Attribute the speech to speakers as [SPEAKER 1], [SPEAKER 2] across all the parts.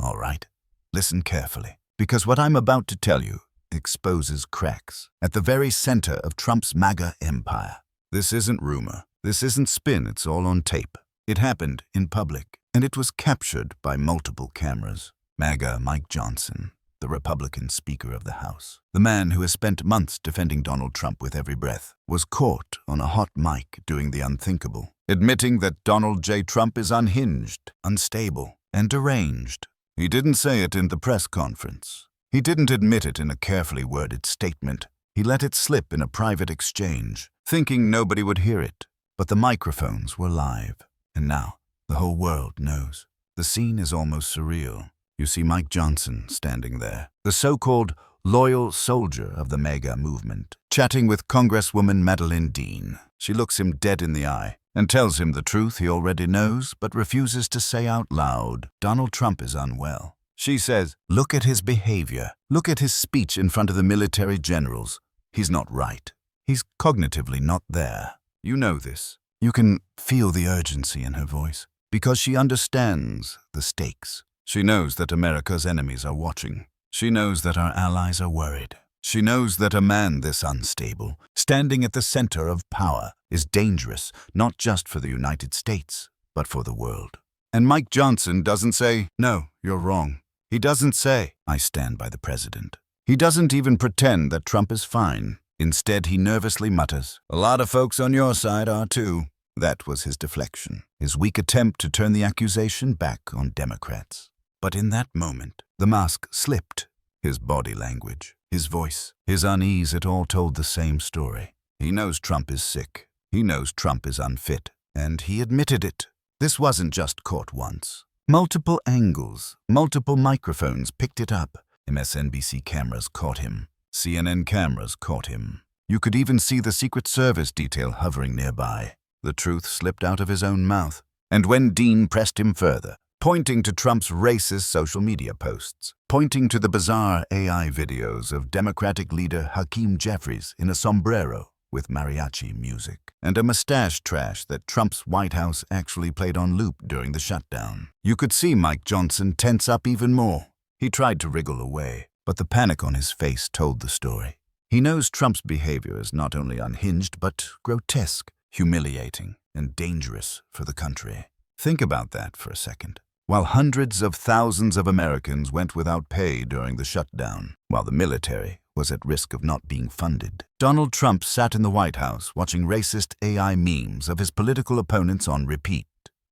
[SPEAKER 1] All right, listen carefully, because what I'm about to tell you exposes cracks at the very center of Trump's MAGA empire. This isn't rumor. This isn't spin. It's all on tape. It happened in public, and it was captured by multiple cameras. MAGA Mike Johnson, the Republican Speaker of the House, the man who has spent months defending Donald Trump with every breath, was caught on a hot mic doing the unthinkable, admitting that Donald J. Trump is unhinged, unstable, and deranged. He didn't say it in the press conference. He didn't admit it in a carefully worded statement. He let it slip in a private exchange, thinking nobody would hear it. But the microphones were live, and now the whole world knows. The scene is almost surreal. You see Mike Johnson standing there, the so-called loyal soldier of the MAGA movement, chatting with Congresswoman Madeleine Dean. She looks him dead in the eye and tells him the truth he already knows but refuses to say out loud. Donald Trump is unwell. She says, look at his behavior. Look at his speech in front of the military generals. He's not right. He's cognitively not there. You know this. You can feel the urgency in her voice because she understands the stakes. She knows that America's enemies are watching. She knows that our allies are worried. She knows that a man this unstable, standing at the center of power, is dangerous, not just for the United States, but for the world. And Mike Johnson doesn't say, no, you're wrong. He doesn't say, I stand by the president. He doesn't even pretend that Trump is fine. Instead, he nervously mutters, a lot of folks on your side are too. That was his deflection, his weak attempt to turn the accusation back on Democrats. But in that moment, the mask slipped. His body language, his voice, his unease, it all told the same story. He knows Trump is sick. He knows Trump is unfit. And he admitted it. This wasn't just caught once. Multiple angles, multiple microphones picked it up. MSNBC cameras caught him. CNN cameras caught him. You could even see the Secret Service detail hovering nearby. The truth slipped out of his own mouth. And when Dean pressed him further, pointing to Trump's racist social media posts, pointing to the bizarre AI videos of Democratic leader Hakeem Jeffries in a sombrero with mariachi music, and a mustache trash that Trump's White House actually played on loop during the shutdown. You could see Mike Johnson tense up even more. He tried to wriggle away, but the panic on his face told the story. He knows Trump's behavior is not only unhinged, but grotesque, humiliating, and dangerous for the country. Think about that for a second. While hundreds of thousands of Americans went without pay during the shutdown, while the military was at risk of not being funded, Donald Trump sat in the White House watching racist AI memes of his political opponents on repeat.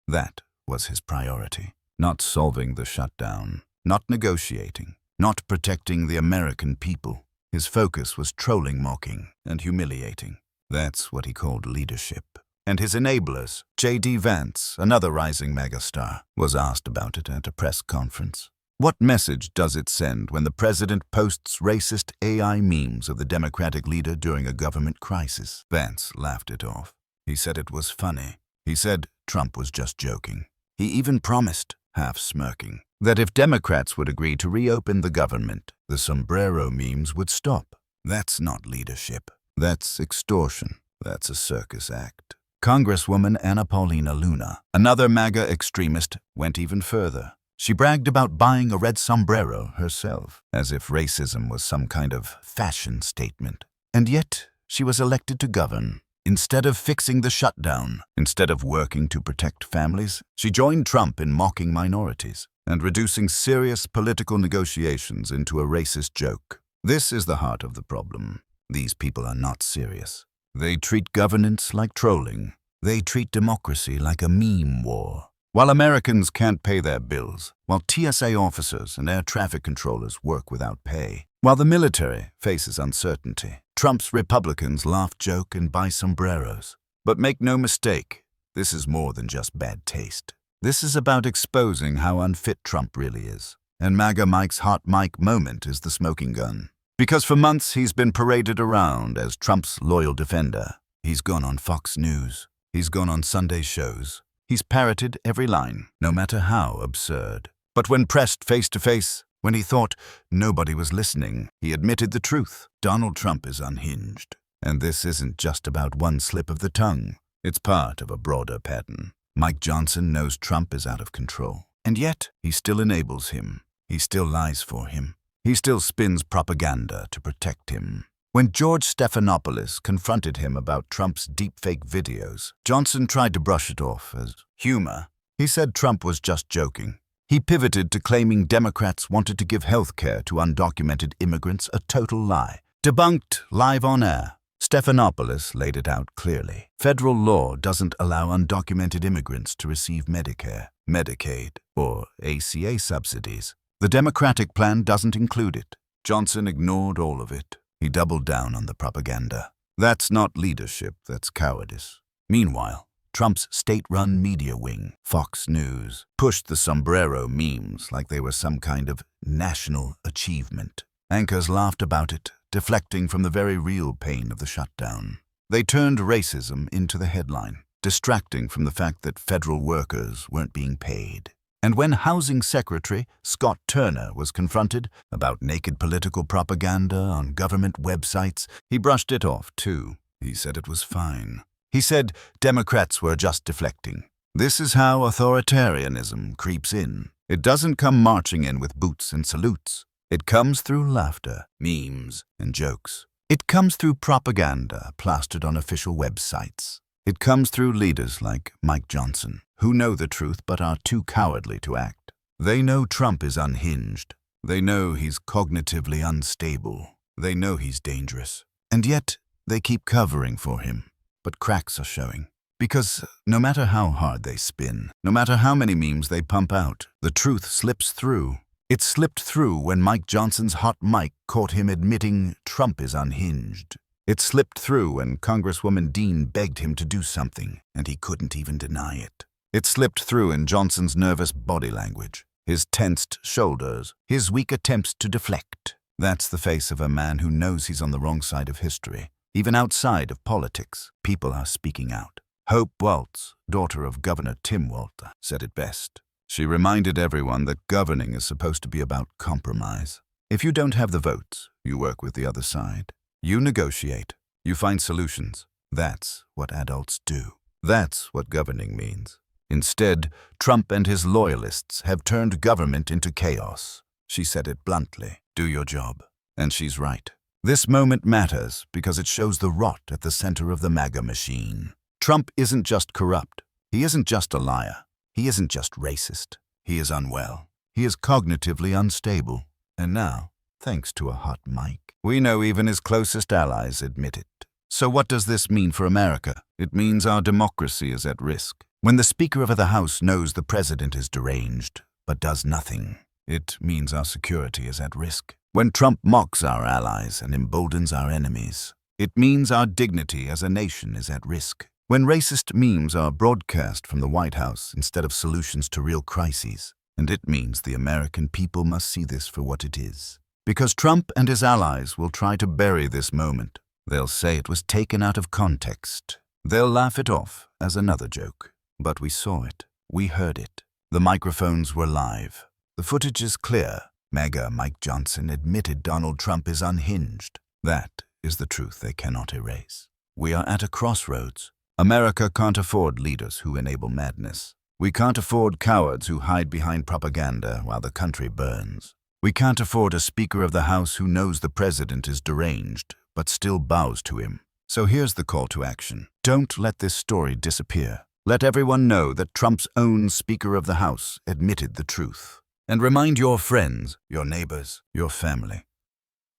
[SPEAKER 1] That was his priority. Not solving the shutdown, not negotiating, not protecting the American people. His focus was trolling, mocking, and humiliating. That's what he called leadership. And his enablers, J.D. Vance, another rising megastar, was asked about it at a press conference. What message does it send when the president posts racist AI memes of the Democratic leader during a government crisis? Vance laughed it off. He said it was funny. He said Trump was just joking. He even promised, half smirking, that if Democrats would agree to reopen the government, the sombrero memes would stop. That's not leadership. That's extortion. That's a circus act. Congresswoman Anna Paulina Luna, another MAGA extremist, went even further. She bragged about buying a red sombrero herself, as if racism was some kind of fashion statement. And yet, she was elected to govern. Instead of fixing the shutdown, instead of working to protect families, she joined Trump in mocking minorities and reducing serious political negotiations into a racist joke. This is the heart of the problem. These people are not serious. They treat governance like trolling. They treat democracy like a meme war. While Americans can't pay their bills, while TSA officers and air traffic controllers work without pay, while the military faces uncertainty, Trump's Republicans laugh, joke, and buy sombreros. But make no mistake, this is more than just bad taste. This is about exposing how unfit Trump really is. And MAGA Mike's hot mic moment is the smoking gun. Because for months he's been paraded around as Trump's loyal defender. He's gone on Fox News. He's gone on Sunday shows. He's parroted every line, no matter how absurd. But when pressed face to face, when he thought nobody was listening, he admitted the truth. Donald Trump is unhinged. And this isn't just about one slip of the tongue. It's part of a broader pattern. Mike Johnson knows Trump is out of control. And yet, he still enables him. He still lies for him. He still spins propaganda to protect him. When George Stephanopoulos confronted him about Trump's deepfake videos, Johnson tried to brush it off as humor. He said Trump was just joking. He pivoted to claiming Democrats wanted to give health care to undocumented immigrants, a total lie. Debunked live on air. Stephanopoulos laid it out clearly. Federal law doesn't allow undocumented immigrants to receive Medicare, Medicaid, or ACA subsidies. The Democratic plan doesn't include it. Johnson ignored all of it. He doubled down on the propaganda. That's not leadership, that's cowardice. Meanwhile, Trump's state-run media wing, Fox News, pushed the sombrero memes like they were some kind of national achievement. Anchors laughed about it, deflecting from the very real pain of the shutdown. They turned racism into the headline, distracting from the fact that federal workers weren't being paid. And when Housing Secretary Scott Turner was confronted about naked political propaganda on government websites, he brushed it off too. He said it was fine. He said Democrats were just deflecting. This is how authoritarianism creeps in. It doesn't come marching in with boots and salutes. It comes through laughter, memes, and jokes. It comes through propaganda plastered on official websites. It comes through leaders like Mike Johnson, who know the truth but are too cowardly to act. They know Trump is unhinged. They know he's cognitively unstable. They know he's dangerous. And yet, they keep covering for him. But cracks are showing. Because no matter how hard they spin, no matter how many memes they pump out, the truth slips through. It slipped through when Mike Johnson's hot mic caught him admitting Trump is unhinged. It slipped through when Congresswoman Dean begged him to do something, and he couldn't even deny it. It slipped through in Johnson's nervous body language, his tensed shoulders, his weak attempts to deflect. That's the face of a man who knows he's on the wrong side of history. Even outside of politics, people are speaking out. Hope Waltz, daughter of Governor Tim Walter, said it best. She reminded everyone that governing is supposed to be about compromise. If you don't have the votes, you work with the other side. You negotiate. You find solutions. That's what adults do. That's what governing means. Instead, Trump and his loyalists have turned government into chaos. She said it bluntly. Do your job. And she's right. This moment matters because it shows the rot at the center of the MAGA machine. Trump isn't just corrupt. He isn't just a liar. He isn't just racist. He is unwell. He is cognitively unstable. And now, thanks to a hot mic, we know even his closest allies admit it. So what does this mean for America? It means our democracy is at risk. When the Speaker of the House knows the President is deranged, but does nothing, it means our security is at risk. When Trump mocks our allies and emboldens our enemies, it means our dignity as a nation is at risk. When racist memes are broadcast from the White House instead of solutions to real crises, and it means the American people must see this for what it is. Because Trump and his allies will try to bury this moment. They'll say it was taken out of context. They'll laugh it off as another joke. But we saw it. We heard it. The microphones were live. The footage is clear. MAGA Mike Johnson admitted Donald Trump is unhinged. That is the truth they cannot erase. We are at a crossroads. America can't afford leaders who enable madness. We can't afford cowards who hide behind propaganda while the country burns. We can't afford a Speaker of the House who knows the President is deranged, but still bows to him. So here's the call to action. Don't let this story disappear. Let everyone know that Trump's own Speaker of the House admitted the truth. And remind your friends, your neighbors, your family.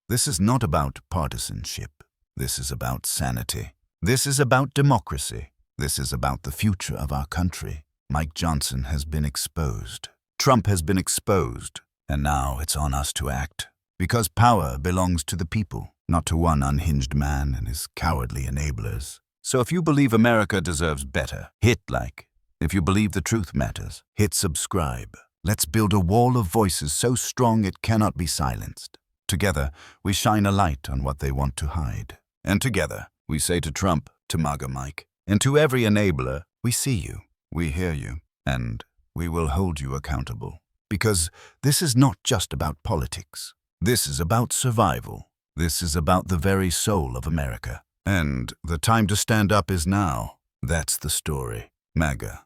[SPEAKER 1] This is not about partisanship. This is about sanity. This is about democracy. This is about the future of our country. Mike Johnson has been exposed. Trump has been exposed. And now it's on us to act. Because power belongs to the people, not to one unhinged man and his cowardly enablers. So if you believe America deserves better, hit like. If you believe the truth matters, hit subscribe. Let's build a wall of voices so strong it cannot be silenced. Together, we shine a light on what they want to hide. And together, we say to Trump, to MAGA Mike, and to every enabler, we see you, we hear you, and we will hold you accountable. Because this is not just about politics. This is about survival. This is about the very soul of America. And the time to stand up is now. That's the story. MAGA.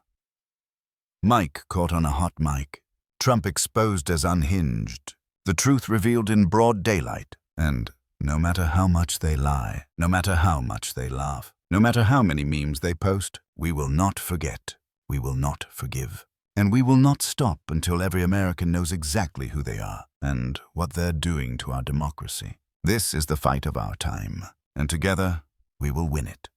[SPEAKER 1] Mike caught on a hot mic. Trump exposed as unhinged, the truth revealed in broad daylight. And no matter how much they lie, no matter how much they laugh, no matter how many memes they post, we will not forget, we will not forgive. And we will not stop until every American knows exactly who they are and what they're doing to our democracy. This is the fight of our time, and together we will win it.